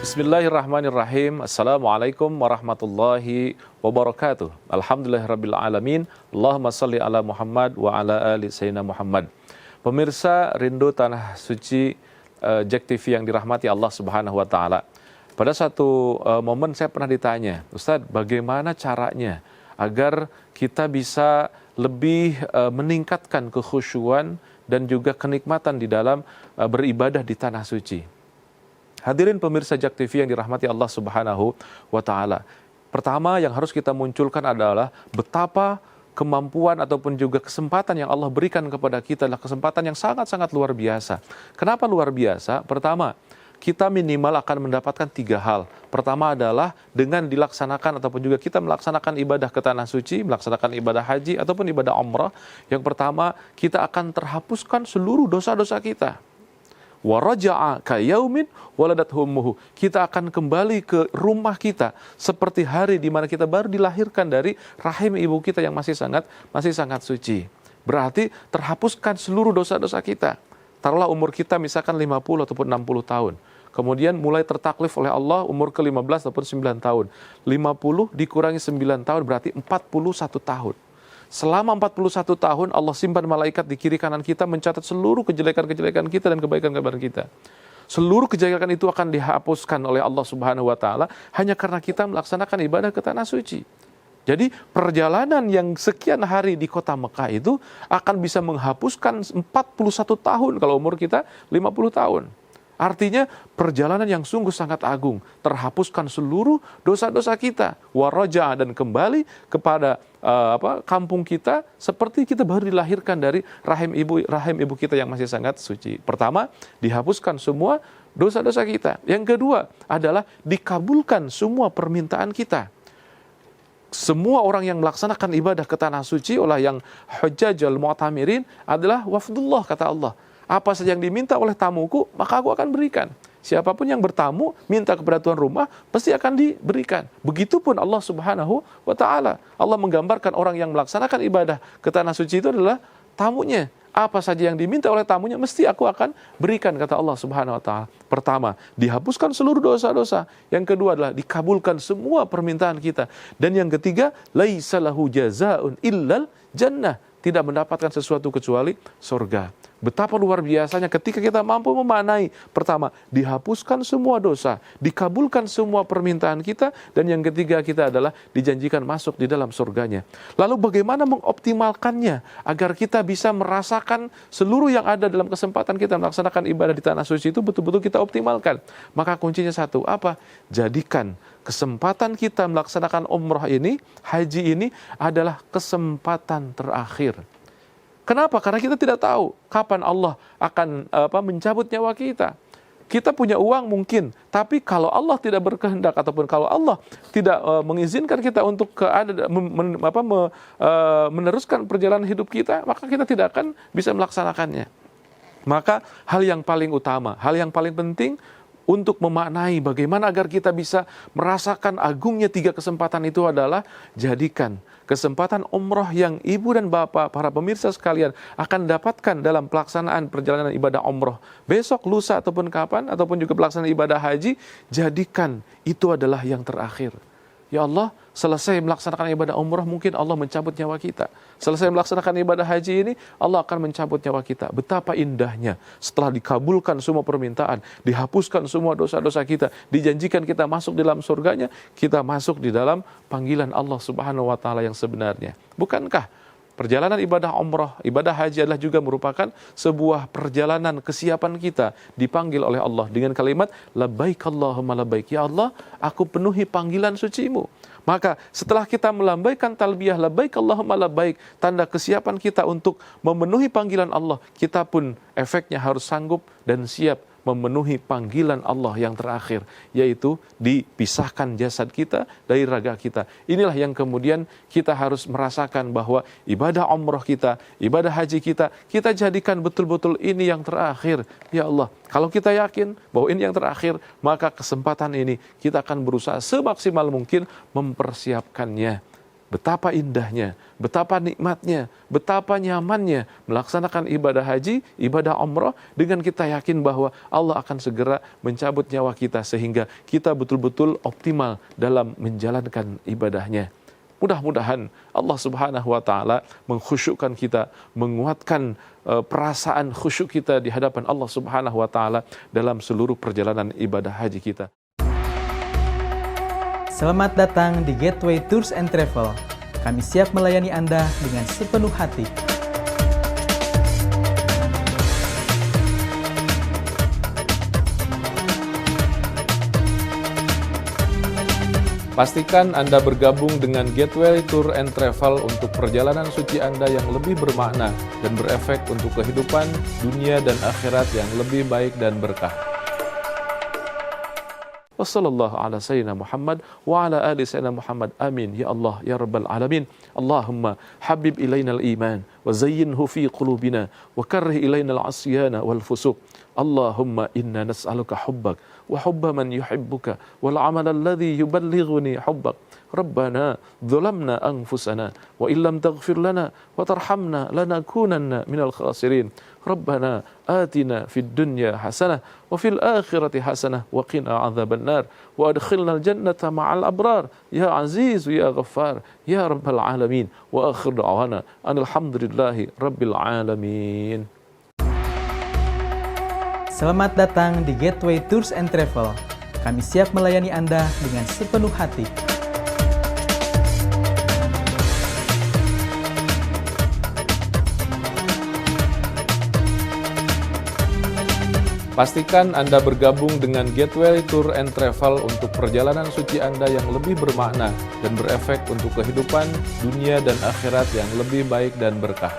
Bismillahirrahmanirrahim. Assalamualaikum warahmatullahi wabarakatuh. Alhamdulillahirabbil alamin. Allahumma shalli ala Muhammad wa ala ali sayyidina Muhammad. Pemirsa Rindu Tanah Suci Jack TV yang dirahmati Allah Subhanahu wa taala. Pada satu momen saya pernah ditanya, Ustadz, bagaimana caranya agar kita bisa lebih meningkatkan kekhusyuan dan juga kenikmatan di dalam beribadah di Tanah Suci. Hadirin pemirsa Jack TV yang dirahmati Allah Subhanahu wa taala. Pertama yang harus kita munculkan adalah betapa kemampuan ataupun juga kesempatan yang Allah berikan kepada kita adalah kesempatan yang sangat-sangat luar biasa. Kenapa luar biasa? Pertama, kita minimal akan mendapatkan 3 hal. Pertama adalah dengan dilaksanakan ataupun juga kita melaksanakan ibadah ke Tanah Suci, melaksanakan ibadah haji ataupun ibadah umrah. Yang pertama, kita akan terhapuskan seluruh dosa-dosa kita. Wa raja'a ka yaumin waladathu ummuhu. Kita akan kembali ke rumah kita seperti hari di mana kita baru dilahirkan dari rahim ibu kita yang masih sangat suci. Berarti terhapuskan seluruh dosa-dosa kita. Taruhlah umur kita misalkan 50 ataupun 60 tahun. Kemudian mulai tertaklif oleh Allah umur ke-15 ataupun 9 tahun. 50 dikurangi 9 tahun berarti 41 tahun. Selama 41 tahun Allah simpan malaikat di kiri kanan kita mencatat seluruh kejelekan-kejelekan kita dan kebaikan-kebaikan kita. Seluruh kejelekan itu akan dihapuskan oleh Allah Subhanahu wa taala hanya karena kita melaksanakan ibadah ke Tanah Suci. Jadi perjalanan yang sekian hari di kota Mekah itu akan bisa menghapuskan 41 tahun kalau umur kita 50 tahun. Artinya perjalanan yang sungguh sangat agung, terhapuskan seluruh dosa-dosa kita, waraja dan kembali kepada kampung kita seperti kita baru dilahirkan dari rahim ibu kita yang masih sangat suci. Pertama, dihapuskan semua dosa-dosa kita. Yang kedua adalah dikabulkan semua permintaan kita. Semua orang yang melaksanakan ibadah ke Tanah Suci oleh yang hujjajul mu'tamirin adalah wafdullah, kata Allah. Apa saja yang diminta oleh tamuku, maka aku akan berikan. Siapapun yang bertamu, minta kepada tuan rumah, pasti akan diberikan. Begitupun Allah Subhanahu wa ta'ala. Allah menggambarkan orang yang melaksanakan ibadah ke Tanah Suci itu adalah tamunya. Apa saja yang diminta oleh tamunya, mesti aku akan berikan, kata Allah Subhanahu wa ta'ala. Pertama, dihapuskan seluruh dosa-dosa. Yang kedua adalah dikabulkan semua permintaan kita. Dan yang ketiga, laisa lahu jazaa'un illal jannah. Tidak mendapatkan sesuatu kecuali surga. Betapa luar biasanya ketika kita mampu memaknai. Pertama, dihapuskan semua dosa, dikabulkan semua permintaan kita, dan yang ketiga kita adalah dijanjikan masuk di dalam surganya. Lalu bagaimana mengoptimalkannya agar kita bisa merasakan seluruh yang ada dalam kesempatan kita melaksanakan ibadah di Tanah Suci itu betul-betul kita optimalkan. Maka kuncinya satu, apa? Jadikan kesempatan kita melaksanakan umrah ini, haji ini adalah kesempatan terakhir. Kenapa? Karena kita tidak tahu kapan Allah akan mencabut nyawa kita. Kita punya uang mungkin, tapi kalau Allah tidak berkehendak ataupun kalau Allah tidak mengizinkan kita untuk meneruskan perjalanan hidup kita, maka kita tidak akan bisa melaksanakannya. Maka hal yang paling utama, hal yang paling penting untuk memaknai bagaimana agar kita bisa merasakan agungnya 3 kesempatan itu adalah jadikan kesempatan umroh yang ibu dan bapak, para pemirsa sekalian akan dapatkan dalam pelaksanaan perjalanan ibadah umroh besok, lusa ataupun kapan, ataupun juga pelaksanaan ibadah haji, jadikan itu adalah yang terakhir. Ya Allah, selesai melaksanakan ibadah umrah mungkin Allah mencabut nyawa kita. Selesai melaksanakan ibadah haji ini, Allah akan mencabut nyawa kita. Betapa indahnya setelah dikabulkan semua permintaan, dihapuskan semua dosa-dosa kita, dijanjikan kita masuk di dalam surganya, kita masuk di dalam panggilan Allah Subhanahu wa taala yang sebenarnya. Bukankah perjalanan ibadah umrah, ibadah haji adalah juga merupakan sebuah perjalanan kesiapan kita dipanggil oleh Allah dengan kalimat labbaik Allahumma labbaik, ya Allah, aku penuhi panggilan sucimu. Maka setelah kita melambaikan talbiyah labbaik Allahumma labbaik, tanda kesiapan kita untuk memenuhi panggilan Allah, kita pun efeknya harus sanggup dan siap memenuhi panggilan Allah yang terakhir, yaitu dipisahkan jasad kita dari raga kita. Inilah yang kemudian kita harus merasakan bahwa ibadah umrah kita, ibadah haji kita, kita jadikan betul-betul ini yang terakhir. Ya Allah, kalau kita yakin bahwa ini yang terakhir, maka kesempatan ini kita akan berusaha semaksimal mungkin mempersiapkannya. betapa indahnya, betapa nikmatnya, betapa nyamannya melaksanakan ibadah haji, ibadah umrah dengan kita yakin bahwa Allah akan segera mencabut nyawa kita sehingga kita betul-betul optimal dalam menjalankan ibadahnya. Mudah-mudahan Allah Subhanahu wa taala mengkhusyukkan kita, menguatkan perasaan khusyuk kita di hadapan Allah Subhanahu wa taala dalam seluruh perjalanan ibadah haji kita. Selamat datang di Gateway Tours and Travel. Kami siap melayani Anda dengan sepenuh hati. Pastikan Anda bergabung dengan Gateway Tour and Travel untuk perjalanan suci Anda yang lebih bermakna dan berefek untuk kehidupan, dunia, dan akhirat yang lebih baik dan berkah. Wassallallahu ala sayyidina Muhammad wa ala ali sayyidina Muhammad. Amin. Ya Allah, ya Rabbal Alamin. Allahumma habib ilaina al-iman wa zayyinhu fi qulubina wa karrih ilaina al-asyana wal fusuq. Allahumma inna nas'aluka hubbak wa hubba man yuhibbuka wal amal alladhi yuballighuni hubbak. Rabbana dhulamna anfusana wa illam taghfir lana wa tarhamna lanakunanna minal khasirin. Rabbana atina fid dunya hasanah wa fil akhirati hasanah wa qina adzaban nar wa adkhilna al jannata ma'al abrar ya aziz ya ghaffar ya rabbal alamin. Wa akhir da'wana alhamdulillahi rabbil alamin. Selamat datang di Gateway Tours and Travel. Kami siap melayani Anda dengan sepenuh hati. Pastikan Anda bergabung dengan Gateway Tour and Travel untuk perjalanan suci Anda yang lebih bermakna dan berefek untuk kehidupan, dunia, dan akhirat yang lebih baik dan berkah.